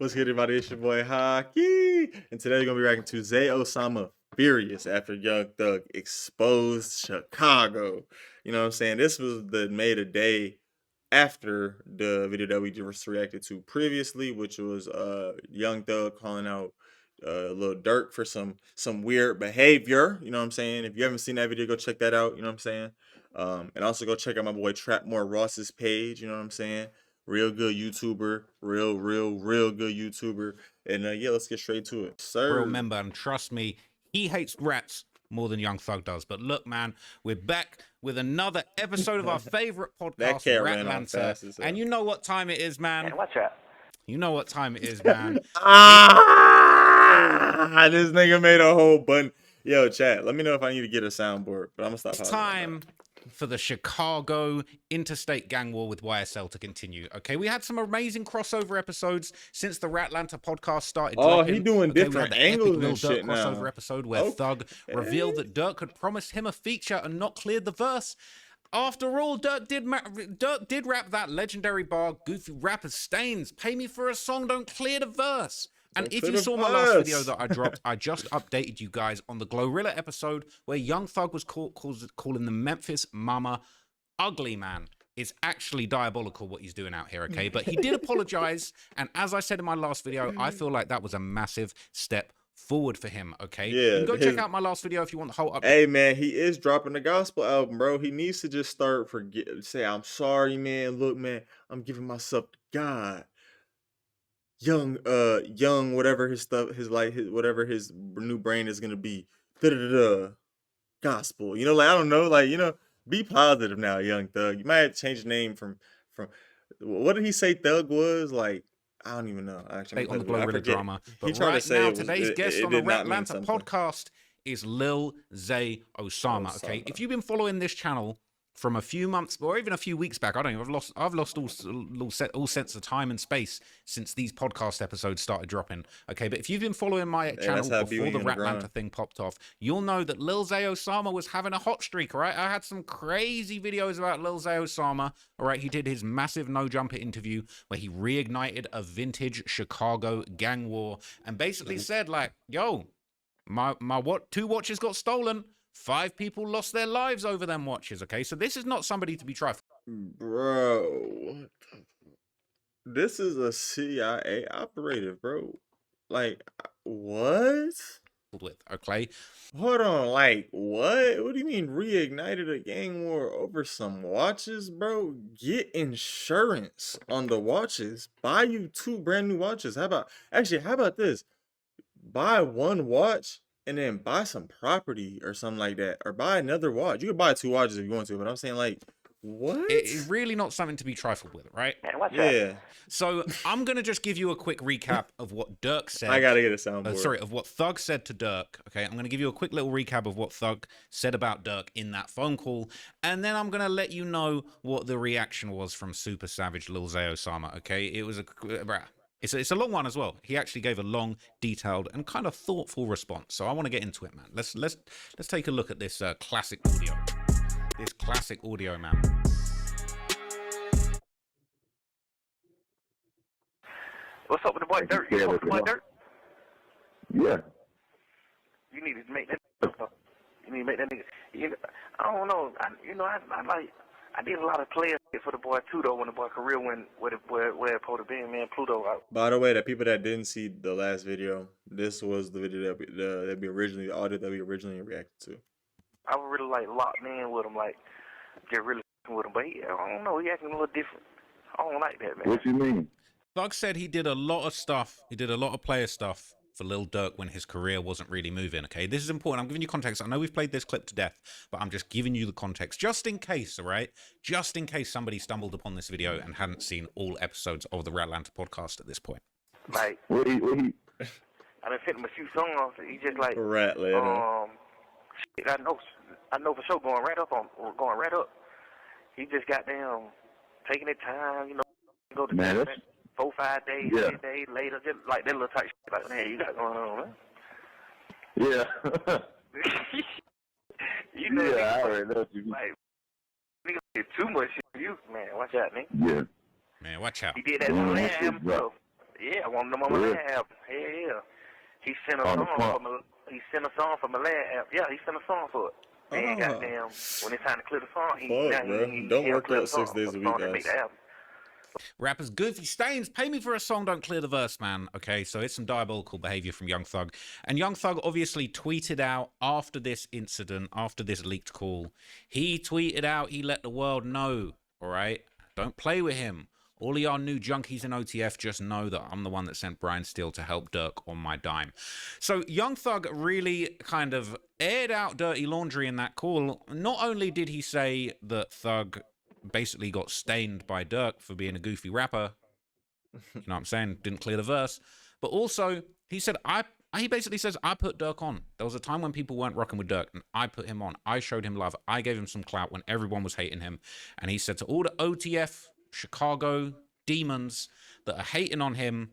What's good, everybody? It's your boy Hockey, and today we're gonna be reacting to Zay Osama furious after Young Thug exposed Chicago. You know what I'm saying? This was made a day after the video that we just reacted to previously, which was Young Thug calling out Lil Durk for some weird behavior. You know what I'm saying? If you haven't seen that video, go check that out. You know what I'm saying? And also go check out my boy Trapmore Ross's page. You know what I'm saying? Real good YouTuber, real good YouTuber. And yeah, let's get straight to it. Sir. Real member, and trust me, he hates rats more than Young Thug does. But look, man, we're back with another episode of our favorite podcast, That cat ran on Ratlanta. fast as hell. And you know what time it is, man. Man, watch out. You know what time it is, man. This nigga made a whole button. Yo, chat, let me know if I need to get a soundboard, but I'm gonna stop. It's time for the Chicago interstate gang war with YSL to continue. Okay, we had some amazing crossover episodes since the Ratlanta podcast started. Oh, dropping. he doing different angles and shit now. Crossover episode where Thug revealed that Durk had promised him a feature and not cleared the verse. After all, Durk did rap that legendary bar, "Goofy rappers stains, pay me for a song, don't clear the verse." And if you saw my last video that I dropped, I just updated you guys on the Glorilla episode where Young Thug was calling the Memphis Mama ugly, man. It's actually diabolical what he's doing out here, okay? But he did apologize, and as I said in my last video, I feel like that was a massive step forward for him, okay? Yeah, you can go check out my last video if you want the whole update. Hey man, he is dropping the gospel album, bro. He needs to just start say, I'm sorry, man. Look, man, I'm giving myself to God. Young, whatever his stuff, whatever his new brain is gonna be. Gospel. You know, like I don't know, like, you know, be positive now, Young Thug. You might have to change the name from what did he say Thug was? Like, I don't even know. Actually, On the Glorilla drama. But tried to right say now, it was- today's guest it on the did not mean Ratlanta something. podcast is Lil Zay Osama. Okay, if you've been following this channel from a few months or even a few weeks back, I don't know. I've lost all sense of time and space since these podcast episodes started dropping. Okay, but if you've been following my channel before the Ratlanta thing popped off, you'll know that Lil Zay Osama was having a hot streak. All right, I had some crazy videos about Lil Zay Osama. All right, he did his massive no jumper interview where he reignited a vintage Chicago gang war and basically said like, "Yo, my two watches got stolen. 5 people lost their lives over them watches." Okay, so this is not somebody to be trifled. Bro, this is a CIA operative, bro. Like, what? With okay, Hold on, like, what? What do you mean reignited a gang war over some watches, bro? Get insurance on the watches. Buy you 2 brand new watches. How about this? Buy 1 watch and then buy some property or something like that, or buy another watch. You can buy 2 watches if you want to, but I'm saying, like, what? it's really not something to be trifled with, right? Man, watch out. Yeah, So I'm gonna just give you a quick recap of what Durk said. I gotta get a soundboard. Sorry, of what Thug said to Durk. Okay, I'm gonna give you a quick little recap of what Thug said about Durk in that phone call, and then I'm gonna let you know what the reaction was from Super Savage Lil Zay Osama. Okay, it was it's a long one as well. He actually gave a long, detailed, and kind of thoughtful response. So I want to get into it, man. Let's take a look at this classic audio. This classic audio, man. What's up with the boy Dirt? You fuck with the boy Dirt? Yeah. You need to make that. You need to make that nigga. I don't know. I did a lot of players for the boy too though when the boy career went where it supposed to be, man. Pluto out. By the way, the people that didn't see the last video, this was the video that we originally reacted to. I was really like locked in with him, like just really with him. But I don't know, he acting a little different. I don't like that, man. What you mean? Thug said he did a lot of stuff. He did a lot of player stuff for Lil Durk when his career wasn't really moving, okay? This is important. I'm giving you context. I know we've played this clip to death, but I'm just giving you the context just in case, all right? Just in case somebody stumbled upon this video and hadn't seen all episodes of the Ratlanta podcast at this point. Like, What he? I done sent him a few songs. He just like, shit, I know for sure going right up. He just got them taking his time, you know, go to Man, 4-5 days, 10 days later, just like that little type shit. Like, man, you got going on, man. Yeah. You know, yeah, I already know what you mean. like, nigga did too much shit for you, man. Watch out, nigga. Yeah. Man, watch out. He did that to Lamb, so Yeah, I want them on Yeah. Milan album. Hell yeah. He sent a On the song pump. for he sent a song for Milan album. Yeah, he sent a song for it. Then Oh, goddamn, when it's time to clear the song, fuck, bro. Don't he'll work clear out the 6 song days for a the week, song that make the guys. album. Rappers Goofy Stains, pay me for a song, don't clear the verse, man. Okay, so it's some diabolical behavior from Young Thug. And Young Thug obviously tweeted out after this incident, after this leaked call, he tweeted out, he let the world know, all right? Don't play with him. All of y'all new junkies in OTF just know that I'm the one that sent Brian Steele to help Dirk on my dime. So Young Thug really kind of aired out dirty laundry in that call. Not only did he say that Thug basically got stained by Dirk for being a goofy rapper, you know what I'm saying, didn't clear the verse, but also he said, he basically says, I put Dirk on. There was a time when people weren't rocking with Dirk, and I put him on. I showed him love. I gave him some clout when everyone was hating him. And he said to all the OTF Chicago demons that are hating on him,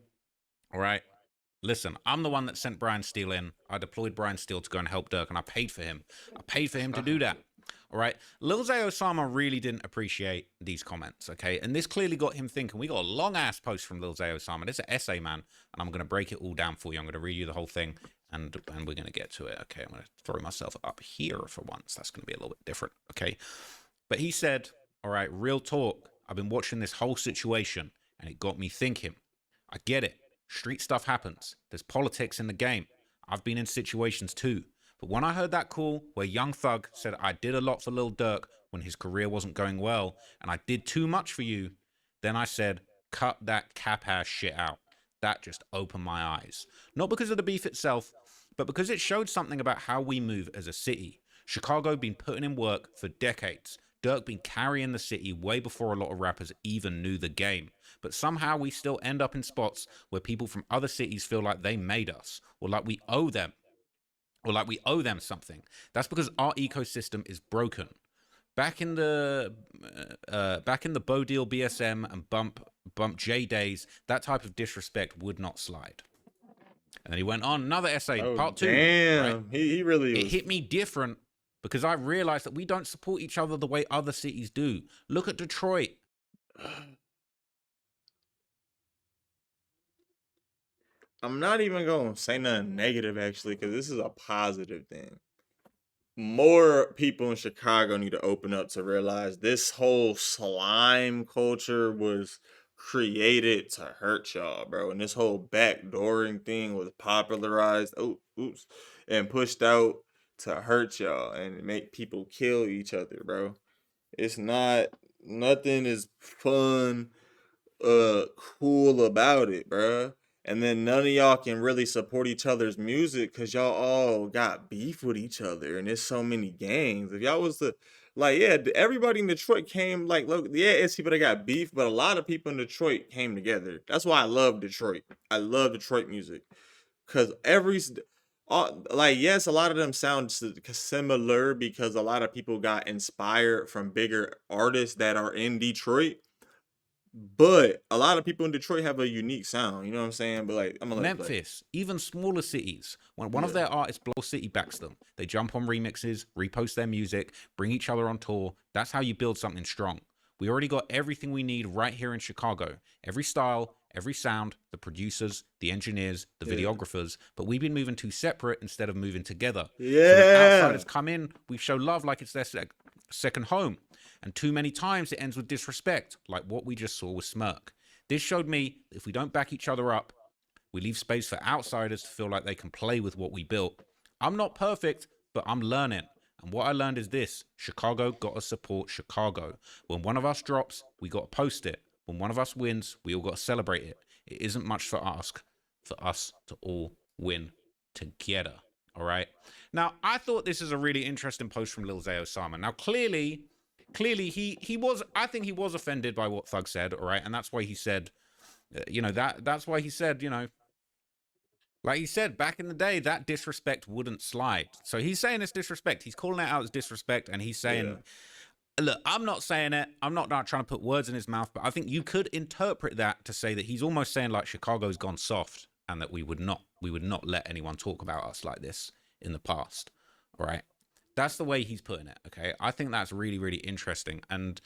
all right, listen, I'm the one that sent Brian Steele in. I deployed Brian Steele to go and help Dirk, and I paid for him. I paid for him to do that. All right. Lil Zay Osama really didn't appreciate these comments, okay? And this clearly got him thinking. We got a long-ass post from Lil Zay Osama. This is an essay, man, and I'm going to break it all down for you. I'm going to read you the whole thing, and we're going to get to it, okay? I'm going to throw myself up here for once. That's going to be a little bit different, okay? But he said, all right, real talk. I've been watching this whole situation, and it got me thinking. I get it. Street stuff happens. There's politics in the game. I've been in situations too. But when I heard that call where Young Thug said I did a lot for Lil Durk when his career wasn't going well, and I did too much for you, then I said, cut that cap-ass shit out. That just opened my eyes. Not because of the beef itself, but because it showed something about how we move as a city. Chicago been putting in work for decades. Dirk been carrying the city way before a lot of rappers even knew the game. But somehow we still end up in spots where people from other cities feel like they made us, or like we owe them, or like we owe them something. That's because our ecosystem is broken. Back in the Bo Deal BSM and Bump J days, that type of disrespect would not slide. And then he went on another essay, Oh, part 2. damn. Right? He really It was. hit me different because I realized that we don't support each other the way other cities do. Look at Detroit. I'm not even going to say nothing negative, actually, because this is a positive thing. More people in Chicago need to open up to realize this whole slime culture was created to hurt y'all, bro. And this whole backdooring thing was popularized, and pushed out to hurt y'all and make people kill each other, bro. It's not, nothing is fun, cool about it, bruh. And then none of y'all can really support each other's music because y'all all got beef with each other, and there's so many gangs. If y'all was to, like, yeah, everybody in Detroit came, like, look, yeah, it's people that got beef, but a lot of people in Detroit came together. That's why I love Detroit. I love Detroit music because like, yes, a lot of them sound similar because a lot of people got inspired from bigger artists that are in Detroit. But a lot of people in Detroit have a unique sound, you know what I'm saying? But like, I'm gonna let it play. Memphis, even smaller cities, when one of Yeah. their artists, Blow City, backs them, they jump on remixes, repost their music, bring each other on tour. That's how you build something strong. We already got everything we need right here in Chicago. Every style, every sound, the producers, the engineers, the Yeah. videographers, but we've been moving too separate instead of moving together. So when Yeah. outsiders come in, we show love like it's their second home. And too many times it ends with disrespect, like what we just saw with Smirk. This showed me if we don't back each other up, we leave space for outsiders to feel like they can play with what we built. I'm not perfect, but I'm learning. And what I learned is this: Chicago got to support Chicago. When one of us drops, we got to post it. When one of us wins, we all got to celebrate it. It isn't much for us to all win together. All right. Now, I thought this is a really interesting post from Lil Zay Osama. Now, clearly he was, I think he was offended by what Thug said, all right? And that's why he said, that's why he said, like he said, back in the day, that disrespect wouldn't slide. So he's saying it's disrespect. He's calling it out as disrespect, and he's saying, look, I'm not saying it. I'm not trying to put words in his mouth, but I think you could interpret that to say that he's almost saying like Chicago's gone soft and that we would not let anyone talk about us like this in the past, all right? That's the way he's putting it, okay? I think that's really, really interesting. And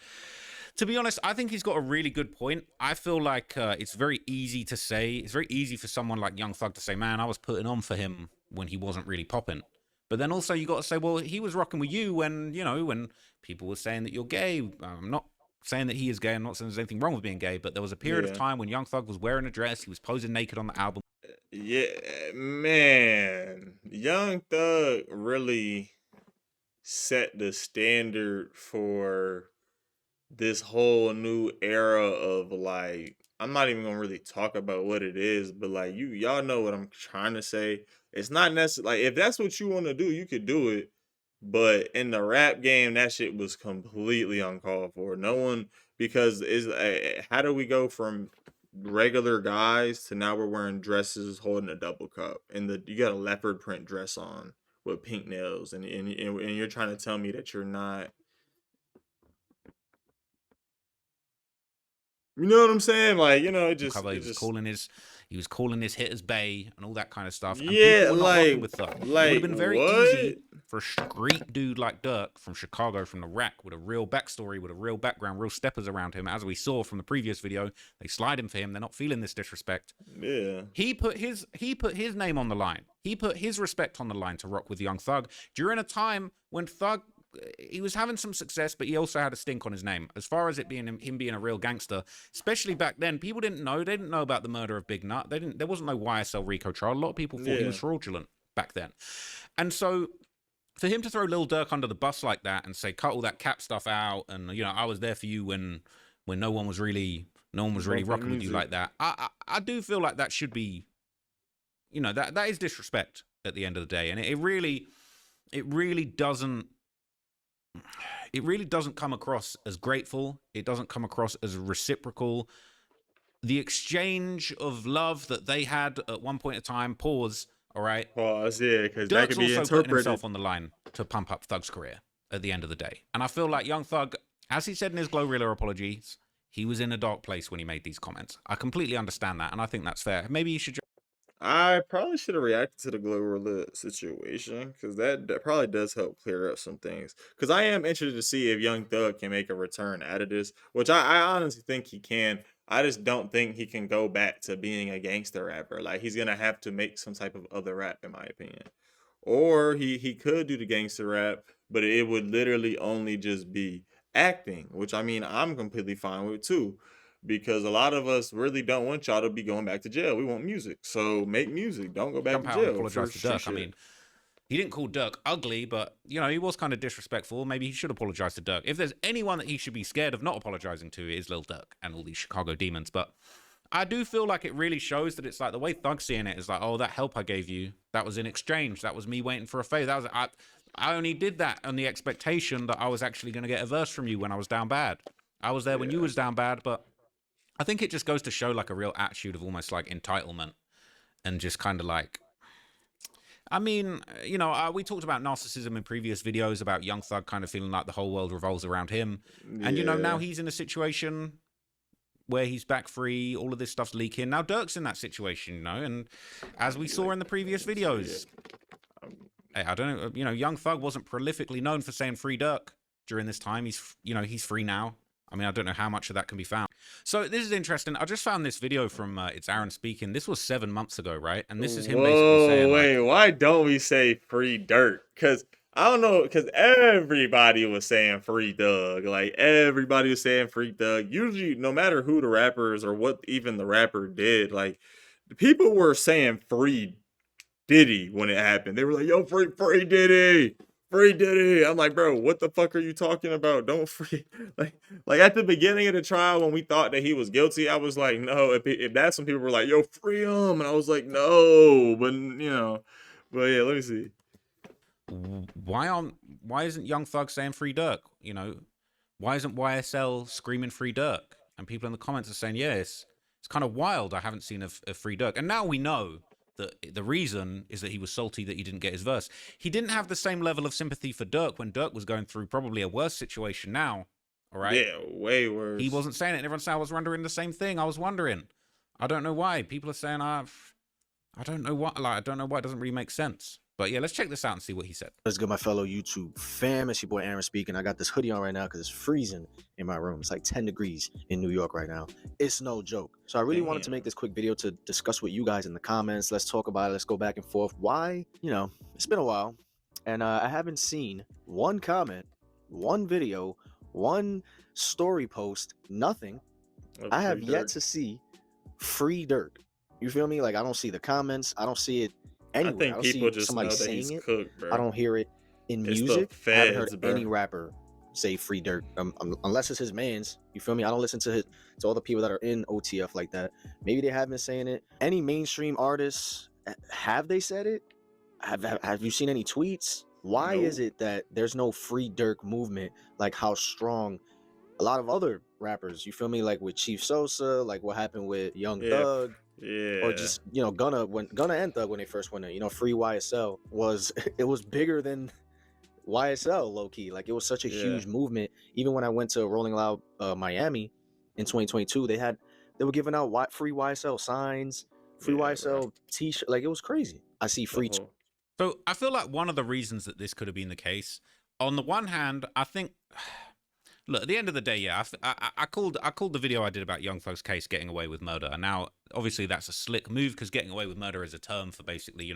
To be honest, I think he's got a really good point. I feel like it's very easy to say. It's very easy for someone like Young Thug to say, "Man, I was putting on for him when he wasn't really popping." But then also you got to say, "Well, he was rocking with you when when people were saying that you're gay." I'm not saying that he is gay. I'm not saying there's anything wrong with being gay. But there was a period of Yeah. time when Young Thug was wearing a dress. He was posing naked on the album. Yeah, man. Young Thug really set the standard for this whole new era of like, I'm not even gonna really talk about what it is, but like y'all know what I'm trying to say. It's not necessary, like if that's what you want to do, you could do it. But in the rap game, that shit was completely uncalled for. No one, because is how do we go from regular guys to now we're wearing dresses holding a double cup and you got a leopard print dress on with pink nails and you're trying to tell me that you're not. You know what I'm saying? Like, it just, Cover. it just, He was calling his hitters Bay and all that kind of stuff. And yeah, people were not rocking with Thug. It would have been very what? easy for a street dude like Dirk from Chicago, from the rack, with a real backstory, with a real background, real steppers around him. As we saw from the previous video, they slide him for him. They're not feeling this disrespect. Yeah. He put his name on the line. He put his respect on the line to rock with Young Thug during a time when Thug, he was having some success, but he also had a stink on his name. As far as it being him being a real gangster, especially back then, people didn't know. They didn't know about the murder of Big Nut. There wasn't no YSL Rico trial. A lot of people thought he was fraudulent back then. And so for him to throw Lil Durk under the bus like that and say, cut all that cap stuff out, and I was there for you when no one was really rocking with you like that. I do feel like that should be, that is disrespect at the end of the day. And it really doesn't come across as grateful. It doesn't come across as reciprocal. The exchange of love that they had at one point in time, pause, all right? Pause, yeah, because that Dirk's could be also putting interpreted. himself on the line to pump up Thug's career at the end of the day. And I feel like Young Thug, as he said in his Glorilla apologies, he was in a dark place when he made these comments. I completely understand that, and I think that's fair. Maybe you should I probably should have reacted to the Glorilla situation because that probably does help clear up some things. Because I am interested to see if Young Thug can make a return out of this, which I honestly think he can. I just don't think he can go back to being a gangster rapper. Like he's gonna have to make some type of other rap, in my opinion. Or he could do the gangster rap, but it would literally only just be acting, which I mean I'm completely fine with too. Because a lot of us really don't want y'all to be going back to jail. We want music. So make music. Don't go back jump to out and jail. apologize for to Dirk. shit. I mean, he didn't call Dirk ugly, but, he was kind of disrespectful. Maybe he should apologize to Dirk. If there's anyone that he should be scared of not apologizing to, it is Lil Durk and all these Chicago demons. But I do feel like it really shows that it's like the way Thug's seeing it is like, oh, that help I gave you, that was in exchange. That was me waiting for a favor. I only did that on the expectation that I was actually going to get a verse from you when I was down bad. I was there when you was down bad, but I think it just goes to show like a real attitude of almost like entitlement and just kind of like, I mean, we talked about narcissism in previous videos about Young Thug kind of feeling like the whole world revolves around him. And, now he's in a situation where he's back free. All of this stuff's leaking. Now Dirk's in that situation, and as we saw in the previous videos, I don't know, Young Thug wasn't prolifically known for saying free Dirk during this time. He's free now. I mean, I don't know how much of that can be found. So this is interesting. I just found this video from It's Aaron Speaking. This was 7 months ago, right? And this is him basically saying, wait, why don't we say free Dirk? Because I don't know, because everybody was saying free Thug. Like, everybody was saying free Thug. Usually, no matter who the rappers or what even the rapper did, like, the people were saying free Diddy when it happened. They were like, yo, free Diddy. Free Diddy. I'm like, bro, what the fuck are you talking about? Don't free. Like at the beginning of the trial when we thought that he was guilty, I was like, no. If that's when people were like, yo, free him, and I was like, no. But but yeah, let me see. why isn't Young Thug saying free Dirk? Why isn't YSL screaming free Dirk? And people in the comments are saying, yeah, it's kind of wild. I haven't seen a free Dirk. And now we know that the reason is that he was salty that he didn't get his verse. He didn't have the same level of sympathy for Dirk when Dirk was going through probably a worse situation now. All right. Yeah, way worse. He wasn't saying it. And everyone said I was wondering the same thing. I was wondering. I don't know why. People are saying I don't know why. Like, I don't know why. It doesn't really make sense. But yeah, let's check this out and see what he said. What's good, my fellow YouTube fam? It's your boy Aaron speaking. I got this hoodie on right now because it's freezing in my room. It's like 10 degrees in New York right now. It's no joke. So I really wanted to make this quick video to discuss with you guys in the comments. Let's talk about it. Let's go back and forth. Why? It's been a while, and I haven't seen one comment, one video, one story post, nothing. I have yet to see Free Dirk. You feel me? Like, I don't see the comments. I don't see it anywhere. I think don't people see just somebody know that saying he's it. cooked, bro. I don't hear it in It's the music. I haven't feds, heard bro. any rapper say Free Dirk, unless it's his man's. You feel me? I don't listen to all the people that are in OTF like that. Maybe they have been saying it. Any mainstream artists, have they said it? Have you seen any tweets? Why is it that there's no Free Dirk movement like how strong a lot of other rappers, you feel me, like with Chief Sosa, like what happened with Young Thug, or just Gunna and Thug when they first went in, Free YSL was it was bigger than YSL, low-key. Like, it was such a huge movement. Even when I went to Rolling Loud Miami in 2022, they were giving out free YSL signs, free YSL t-shirt. Like, it was crazy. I see free So I feel like one of the reasons that this could have been the case, on the one hand, I think, look, at the end of the day, yeah, I called the video I did about Young Thug's case getting away with murder. And now, obviously, that's a slick move because getting away with murder is a term for basically,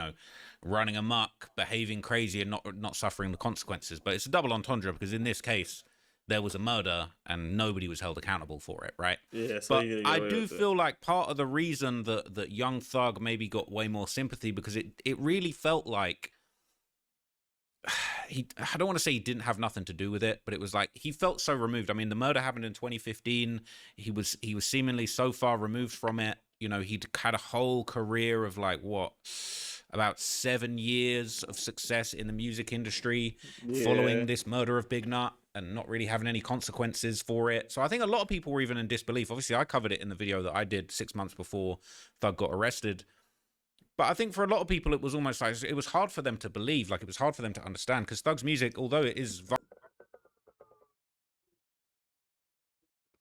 running amok, behaving crazy, and not suffering the consequences. But it's a double entendre because in this case, there was a murder and nobody was held accountable for it, right? Yeah. So but I do feel like part of the reason that Young Thug maybe got way more sympathy because it really felt like I don't want to say he didn't have nothing to do with it, but it was like he felt so removed. I mean, the murder happened in 2015. He was seemingly so far removed from it. He'd had a whole career of like about 7 years of success in the music industry following this murder of Big Nut and not really having any consequences for it. So I think a lot of people were even in disbelief. Obviously, I covered it in the video that I did 6 months before Thug got arrested. But I think for a lot of people, it was almost like it was hard for them to believe, like it was hard for them to understand, because Thug's music, although it is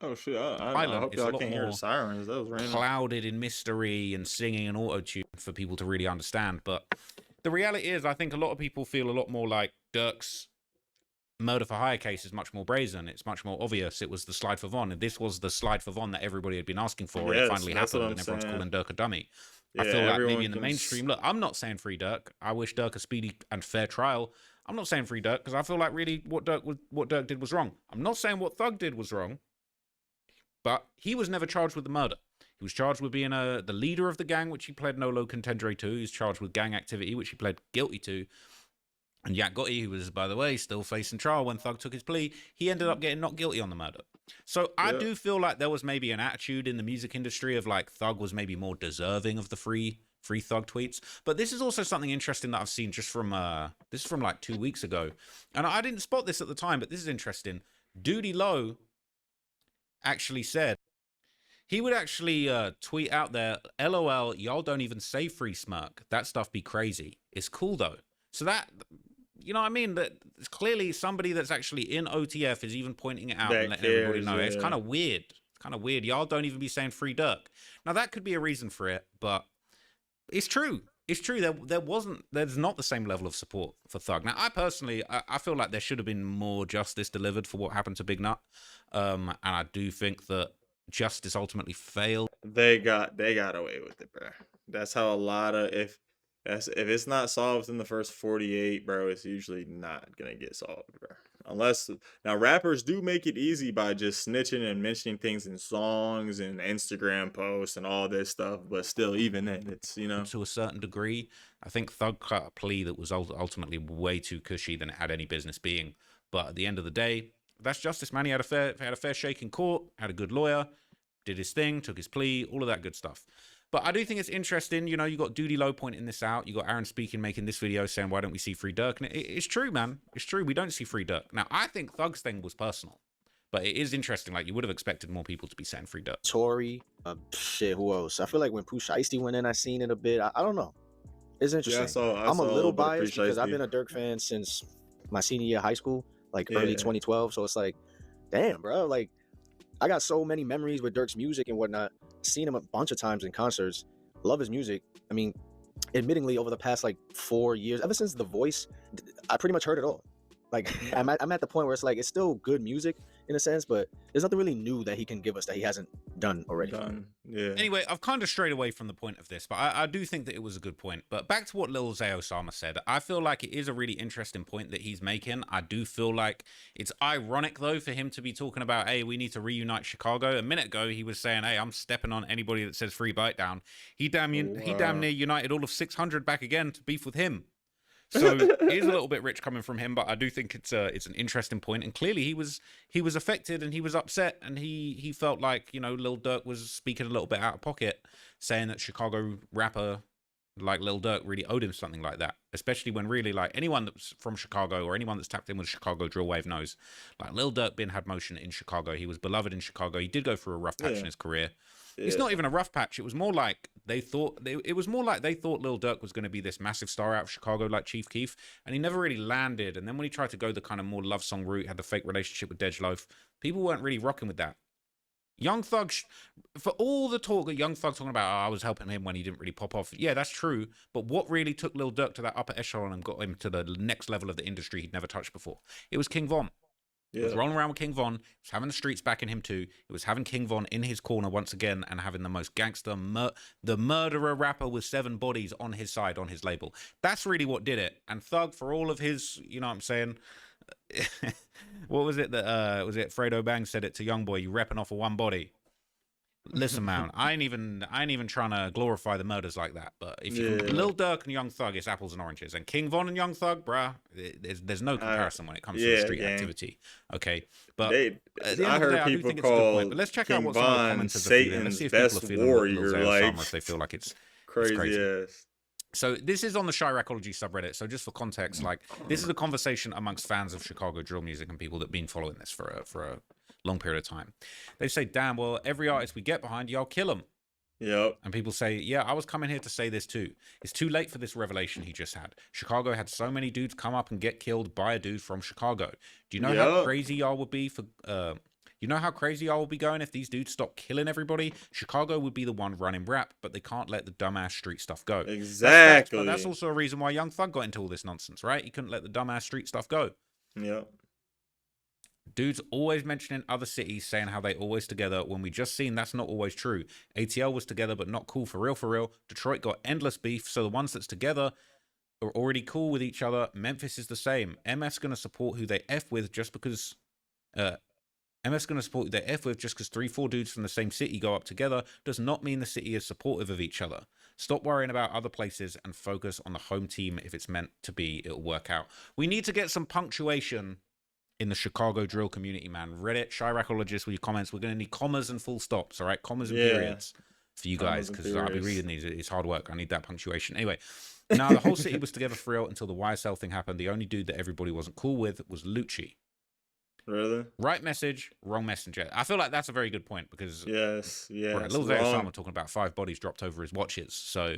oh shit! I violent, hope it's a y'all lot can't hear more the sirens. That was random. clouded in mystery and singing and auto-tune for people to really understand. But the reality is, I think a lot of people feel a lot more like Dirk's murder for hire case is much more brazen. It's much more obvious. It was the slide for Von, and this was the slide for Von that everybody had been asking for, and it finally happened, and everyone's calling Dirk a dummy. I feel like maybe in the mainstream, look, I'm not saying free Dirk. I wish Dirk a speedy and fair trial. I'm not saying free Dirk because I feel like really what Dirk did was wrong. I'm not saying what Thug did was wrong, but he was never charged with the murder. He was charged with being the leader of the gang, which he pled nolo contendere to. He was charged with gang activity, which he pled guilty to. And Yak Gotti, who was, by the way, still facing trial when Thug took his plea, he ended up getting not guilty on the murder. So I do feel like there was maybe an attitude in the music industry of like Thug was maybe more deserving of the free Thug tweets. But this is also something interesting that I've seen just from this is from like 2 weeks ago, and I didn't spot this at the time, but this is interesting. Duty Low actually said he would actually tweet out there, "LOL, y'all don't even say free smirk. That stuff be crazy. It's cool though." So that. You know what I mean? That it's clearly somebody that's actually in OTF is even pointing it out and letting everybody know. It's kind of weird. It's kind of weird. Y'all don't even be saying free Dirk. Now, that could be a reason for it, but it's true. It's true. There's not the same level of support for Thug. Now, I personally, I feel like there should have been more justice delivered for what happened to Big Nut. And I do think that justice ultimately failed. They got away with it, bro. That's how a lot of if it's not solved in the first 48, bro, it's usually not gonna get solved, bro. Unless now rappers do make it easy by just snitching and mentioning things in songs and Instagram posts and all this stuff, but still, even then, it's to a certain degree. I think Thug cut a plea that was ultimately way too cushy than it had any business being. But at the end of the day, that's justice, man. He had a fair shake in court, had a good lawyer, did his thing, took his plea, all of that good stuff. But I do think it's interesting, you got Duty Low pointing this out. You got Aaron Speaking making this video saying, why don't we see free Dirk? And it's true, man. It's true. We don't see free Dirk. Now, I think Thug's thing was personal. But it is interesting. Like, you would have expected more people to be saying free Dirk. Tory, who else? I feel like when Pooh Shiesty went in, I seen it a bit. I don't know. It's interesting. I'm a little biased because I've been a Dirk fan since my senior year of high school, like early 2012. So it's like, damn, bro. Like, I got so many memories with Dirk's music and whatnot. Seen him a bunch of times in concerts. Love his music. I mean, admittingly over the past like 4 years, ever since The Voice, I pretty much heard it all. Like I'm at the point where it's like it's still good music in a sense, but there's nothing really new that he can give us that he hasn't done already. Done. Yeah. Anyway, I've kind of strayed away from the point of this, but I do think that it was a good point. But back to what Lil Zay Osama said, I feel like it is a really interesting point that he's making. I do feel like it's ironic, though, for him to be talking about, hey, we need to reunite Chicago. A minute ago, he was saying, hey, I'm stepping on anybody that says free bite down. He damn near united all of 600 back again to beef with him. So it is a little bit rich coming from him, but I do think it's an interesting point. And clearly he was affected and he was upset, and he felt like, you know, Lil Durk was speaking a little bit out of pocket, saying that Chicago rapper like Lil Durk really owed him something like that. Especially when really, like, anyone that's from Chicago or anyone that's tapped in with Chicago drill wave knows, like, Lil Durk had motion in Chicago. He was beloved in Chicago. He did go through a rough patch in his career. It's not even a rough patch. It was more like they thought Lil Durk was going to be this massive star out of Chicago like Chief Keef, and he never really landed. And then when he tried to go the kind of more love song route, had the fake relationship with Dej Loaf, people weren't really rocking with that. Young Thug, for all the talk that Young Thug talking about, I was helping him when he didn't really pop off. Yeah, that's true. But what really took Lil Durk to that upper echelon and got him to the next level of the industry he'd never touched before? It was King Von. He was rolling around with King Von. He was having the streets backing him too. It was having King Von in his corner once again and having the most gangster, the murderer rapper with 7 bodies on his side, on his label. That's really what did it. And Thug, for all of his, you know what I'm saying? What was it that, was it Fredo Bang said it to Youngboy, you repping off of one body? Listen, man, I ain't even trying to glorify the murders like that. But if you Lil Durk and Young Thug, it's apples and oranges. And King Von and Young Thug, bruh, there's no comparison when it comes to the street activity. Okay, but I heard people call let's check King out what some of the Von comments are feeling. Let's see if people are Satan's best feeling warrior, Lil like if they feel like it's crazy crazy. ass. So this is on the Chiracology subreddit. So just for context, like, this is a conversation amongst fans of Chicago drill music and people that have been following this for a long period of time. They say, damn, well, every artist we get behind, y'all kill him. Yep. And people say, yeah, I was coming here to say this too. It's too late for this revelation he just had. Chicago had so many dudes come up and get killed by a dude from Chicago. Do you know how crazy y'all would be for... You know how crazy I will be going if these dudes stop killing everybody? Chicago would be the one running rap, but they can't let the dumbass street stuff go. Exactly. But that's also a reason why Young Thug got into all this nonsense, right? He couldn't let the dumbass street stuff go. Yep. Dudes always mentioning other cities, saying how they always together, when we just seen that's not always true. ATL was together, but not cool for real, for real. Detroit got endless beef, so the ones that's together are already cool with each other. Memphis is the same. MS gonna support who they F with just because... MS going to support their F with just because 3-4 dudes from the same city go up together does not mean the city is supportive of each other. Stop worrying about other places and focus on the home team. If it's meant to be, it'll work out. We need to get some punctuation in the Chicago drill community, man. Reddit, Chiracologists with your comments. We're going to need commas and full stops, all right? Commas and periods for you guys, because I'll be reading these. It's hard work. I need that punctuation. Anyway, now the whole city was together for real until the YSL thing happened. The only dude that everybody wasn't cool with was Lucci. Really? Right message, wrong messenger. I feel like that's a very good point because right, Lil Zay Osama talking about 5 bodies dropped over his watches. So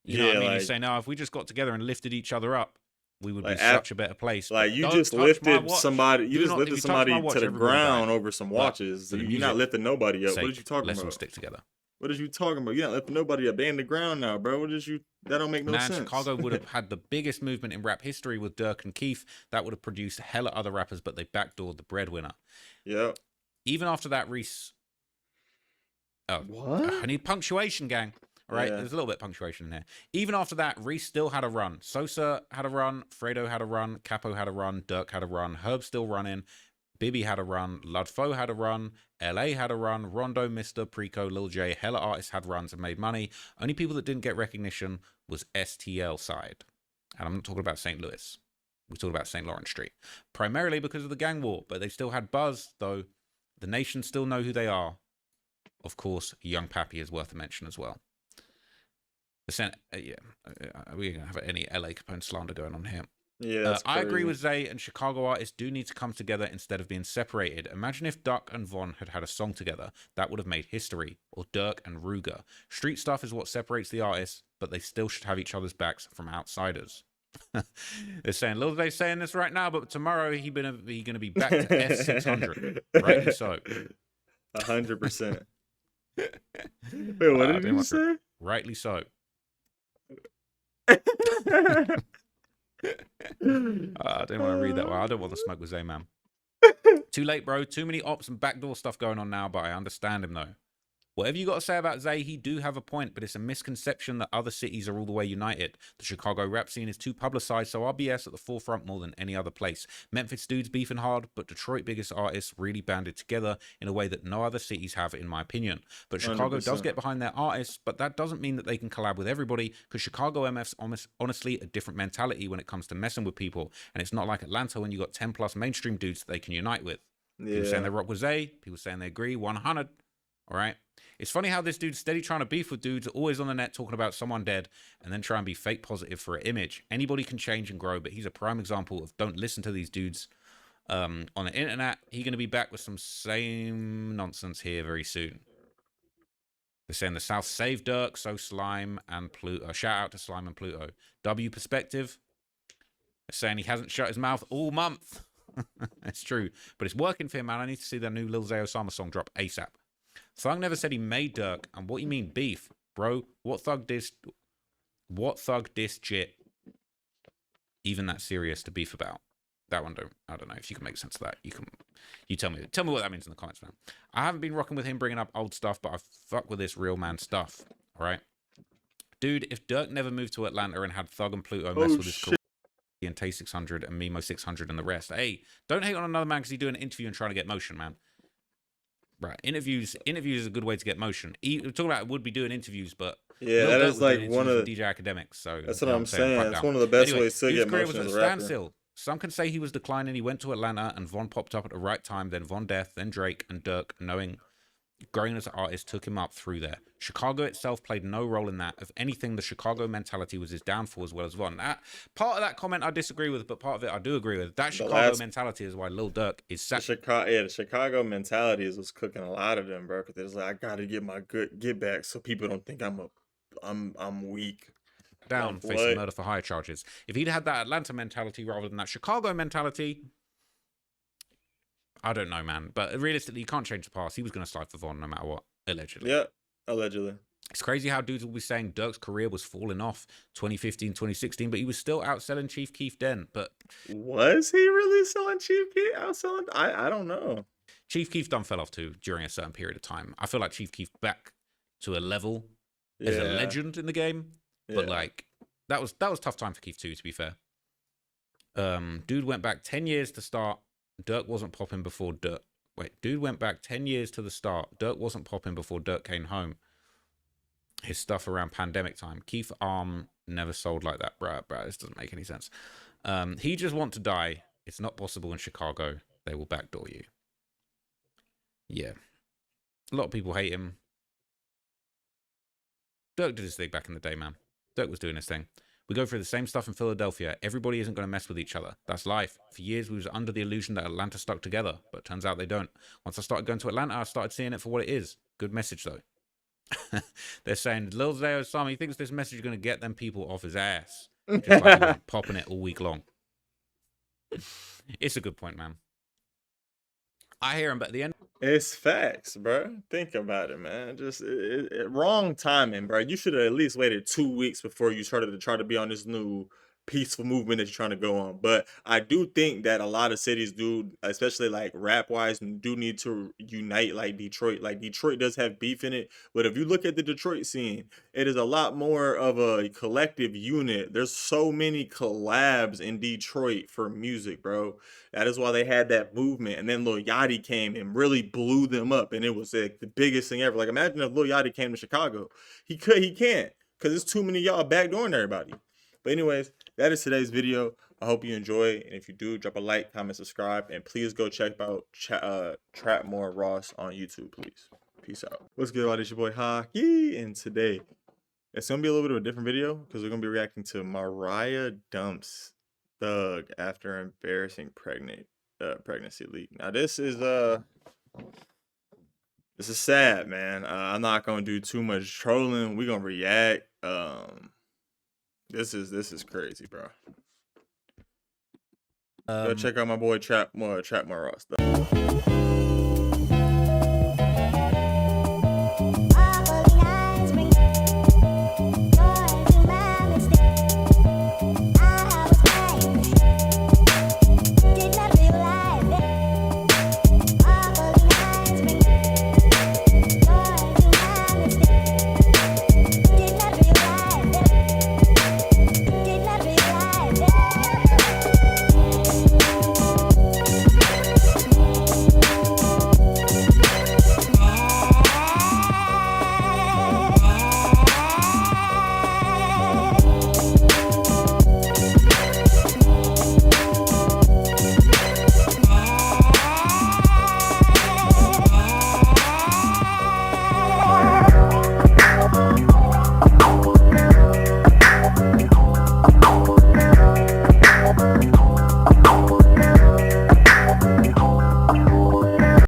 you know what I mean? He's saying, no, if we just got together and lifted each other up, we would be such a better place. Like, you just lifted somebody, to the ground over some watches. You're not lifting nobody up. What are you talking about? Let's all stick together. What are you talking about? You're not lifting nobody up. They in the ground now, bro. That don't make no sense. Chicago would have had the biggest movement in rap history with Durk and Keith. That would have produced hella other rappers, but they backdoored the breadwinner. Yeah. Even after that, Reese... Oh, what? I need punctuation, gang. All right, there's a little bit of punctuation in here. Even after that, Reese still had a run. Sosa had a run. Fredo had a run. Capo had a run. Durk had a run. Herb still running. Bibby had a run. Ludfo had a run. LA had a run. Rondo, Mr. Preco, Lil J. Hella artists had runs and made money. Only people that didn't get recognition was STL side. And I'm not talking about St. Louis. We're talking about St. Lawrence Street. Primarily because of the gang war, but they still had buzz, though. The nation still know who they are. Of course, Young Pappy is worth a mention as well. We're going to have any LA Capone slander going on here. Yeah, I agree with Zay, and Chicago artists do need to come together instead of being separated. Imagine if Duck and Von had had a song together. That would have made history. Or Dirk and Ruger. Street stuff is what separates the artists, but they still should have each other's backs from outsiders. They're saying, Lil Zay's saying this right now, but tomorrow he's going to be back to F600. Rightly so. 100%. Wait, what did you say? Rightly so. I didn't want to read that one. I don't want to smoke with Zay, man. Too late, bro. Too many ops and backdoor stuff going on now, but I understand him, though. Whatever you got to say about Zay, he do have a point, but it's a misconception that other cities are all the way united. The Chicago rap scene is too publicized, so RBS at the forefront more than any other place. Memphis dudes beefing hard, but Detroit biggest artists really banded together in a way that no other cities have, in my opinion. But Chicago 100%. does get behind their artists, but that doesn't mean that they can collab with everybody, because Chicago MF's honestly a different mentality when it comes to messing with people, and it's not like Atlanta when you got 10 plus mainstream dudes that they can unite with. People saying they rock with Zay, people saying they agree, 100. All right. It's funny how this dude's steady trying to beef with dudes, always on the net talking about someone dead, and then try and be fake positive for an image. Anybody can change and grow, but he's a prime example of don't listen to these dudes on the internet. He's going to be back with some same nonsense here very soon. They're saying the South saved Dirk, so Slime and Pluto. Shout out to Slime and Pluto. W perspective. They're saying he hasn't shut his mouth all month. It's true, but it's working for him, man. I need to see that new Lil Zay Osama song drop ASAP. Thug never said he made Dirk, and what you mean beef, bro? What thug diss Jit? Even that serious to beef about? That one I don't know if you can make sense of that. You tell me what that means in the comments, man. I haven't been rocking with him bringing up old stuff, but I fuck with this real man stuff. All right, dude. If Dirk never moved to Atlanta and had Thug and Pluto mess with his career and Tay 600 and Mimo 600 and the rest, hey, don't hate on another man because he's doing an interview and trying to get motion, man. Right, interviews is a good way to get motion. We're talking about would be doing interviews, but yeah, that is like one of the DJ Academics. So that's what I'm saying. It's one of the best ways to get motion as a rapper. Standstill. Some can say he was declining. He went to Atlanta, and Von popped up at the right time. Then Von Death, then Drake and Dirk, growing as an artist, took him up through there. Chicago itself played no role in that. If anything, the Chicago mentality was his downfall as well as Von. Part of that comment I disagree with, but part of it I do agree with. That Chicago mentality is why Lil Durk is the Chicago mentality is what's cooking a lot of them, bro. Because it's like I gotta get my get back, so people don't think I'm weak. Down, facing murder for hire charges. If he'd had that Atlanta mentality rather than that Chicago mentality, I don't know, man. But realistically, you can't change the past. He was going to slide for Von no matter what, allegedly. Yeah, allegedly. It's crazy how dudes will be saying Dirk's career was falling off 2015, 2016, but he was still outselling Chief Keef then. But was he really selling Chief Keef? Outselling? I don't know. Chief Keef done fell off too during a certain period of time. I feel like Chief Keef back to a level as a legend in the game. But like that was tough time for Keef too, to be fair. Dude went back 10 years to start. Dirk wasn't popping before Dirk. Dude went back 10 years to the start. Dirk wasn't popping before Dirk came home. His stuff around pandemic time. Keith Arm never sold like that, bruh. This doesn't make any sense. He just want to die. It's not possible in Chicago. They will backdoor you. Yeah. A lot of people hate him. Dirk did his thing back in the day, man. Dirk was doing his thing. We go through the same stuff in Philadelphia. Everybody isn't going to mess with each other. That's life. For years, we was under the illusion that Atlanta stuck together, but it turns out they don't. Once I started going to Atlanta, I started seeing it for what it is. Good message, though. They're saying, Lil Zay Osama, he thinks this message is going to get them people off his ass. Just like he was popping it all week long. It's a good point, man. I hear him, but at the end... It's facts, bro. Think about it, man. Just wrong timing, bro. You should have at least waited 2 weeks before you started to try to be on this new peaceful movement that you're trying to go on. But I do think that a lot of cities do, especially like rap wise, do need to unite like Detroit. Like Detroit does have beef in it, but if you look at the Detroit scene, it is a lot more of a collective unit. There's so many collabs in Detroit for music, bro. That is why they had that movement. And then Lil Yachty came and really blew them up, and it was like the biggest thing ever. Like imagine if Lil Yachty came to Chicago. He can't, because there's too many y'all backdooring everybody. But anyways, that is today's video. I hope you enjoy. And if you do, drop a like, comment, subscribe. And please go check out Trap More Ross on YouTube, please. Peace out. What's good, everybody? It's your boy Hockey. And today, it's going to be a little bit of a different video because we're going to be reacting to Mariah dumps Thug after embarrassing pregnancy leak. Now, this is sad, man. I'm not going to do too much trolling. We're going to react. This is crazy, bro. Go check out my boy Trap More Ross.